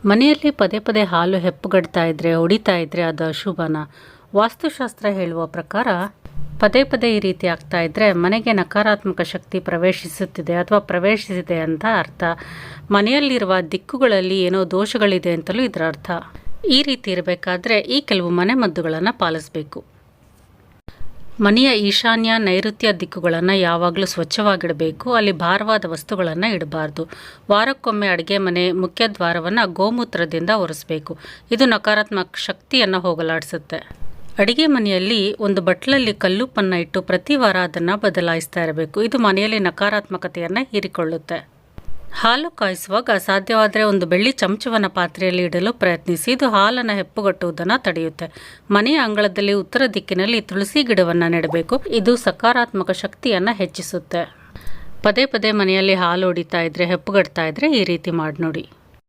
ಮನೆಯಲ್ಲಿ ಪದೇ ಪದೇ ಹಾಲು ಹೆಪ್ಪುಗಟ್ತಾ ಇದ್ದರೆ ಹೊಡಿತಾ ಇದ್ದರೆ ಅದು ಅಶುಭನ. ವಾಸ್ತುಶಾಸ್ತ್ರ ಹೇಳುವ ಪ್ರಕಾರ ಪದೇ ಪದೇ ಈ ರೀತಿ ಆಗ್ತಾ ಇದ್ದರೆ ಮನೆಗೆ ನಕಾರಾತ್ಮಕ ಶಕ್ತಿ ಪ್ರವೇಶಿಸುತ್ತಿದೆ ಅಥವಾ ಪ್ರವೇಶಿಸಿದೆ ಅಂತ ಅರ್ಥ. ಮನೆಯಲ್ಲಿರುವ ದಿಕ್ಕುಗಳಲ್ಲಿ ಏನೋ ದೋಷಗಳಿದೆ ಅಂತಲೂ ಇದರ ಅರ್ಥ. ಈ ರೀತಿ ಇರಬೇಕಾದ್ರೆ ಈ ಕೆಲವು ಮನೆಮದ್ದುಗಳನ್ನು ಪಾಲಿಸಬೇಕು. ಮನೆಯ ಈಶಾನ್ಯ ನೈಋತ್ಯ ದಿಕ್ಕುಗಳನ್ನು ಯಾವಾಗಲೂ ಸ್ವಚ್ಛವಾಗಿಡಬೇಕು. ಅಲ್ಲಿ ಭಾರವಾದ ವಸ್ತುಗಳನ್ನು ಇಡಬಾರ್ದು. ವಾರಕ್ಕೊಮ್ಮೆ ಅಡುಗೆ ಮನೆ ಮುಖ್ಯ ದ್ವಾರವನ್ನು ಗೋಮೂತ್ರದಿಂದ ಒರೆಸಬೇಕು. ಇದು ನಕಾರಾತ್ಮಕ ಶಕ್ತಿಯನ್ನು ಹೋಗಲಾಡಿಸುತ್ತೆ. ಅಡಿಗೆ ಮನೆಯಲ್ಲಿ ಒಂದು ಬಟ್ಲಲ್ಲಿ ಕಲ್ಲುಪ್ಪನ್ನು ಇಟ್ಟು ಪ್ರತಿ ವಾರ ಅದನ್ನು ಬದಲಾಯಿಸ್ತಾ ಇರಬೇಕು. ಇದು ಮನೆಯಲ್ಲಿ ನಕಾರಾತ್ಮಕತೆಯನ್ನು ಹೀರಿಕೊಳ್ಳುತ್ತೆ. ಹಾಲು ಕಾಯಿಸುವಾಗ ಸಾಧ್ಯವಾದರೆ ಒಂದು ಬೆಳ್ಳಿ ಚಮಚವನ್ನು ಪಾತ್ರೆಯಲ್ಲಿ ಇಡಲು ಪ್ರಯತ್ನಿಸಿ. ಇದು ಹಾಲನ್ನು ಹೆಪ್ಪುಗಟ್ಟುವುದನ್ನು ತಡೆಯುತ್ತೆ. ಮನೆಯ ಅಂಗಳದಲ್ಲಿ ಉತ್ತರ ದಿಕ್ಕಿನಲ್ಲಿ ತುಳಸಿ ಗಿಡವನ್ನು ನೆಡಬೇಕು. ಇದು ಸಕಾರಾತ್ಮಕ ಶಕ್ತಿಯನ್ನು ಹೆಚ್ಚಿಸುತ್ತೆ. ಪದೇ ಪದೇ ಮನೆಯಲ್ಲಿ ಹಾಲು ಹೊಡಿತಾ ಇದ್ದರೆ ಹೆಪ್ಪುಗಟ್ತಾ ಇದ್ದರೆ ಈ ರೀತಿ ಮಾಡಿ ನೋಡಿ.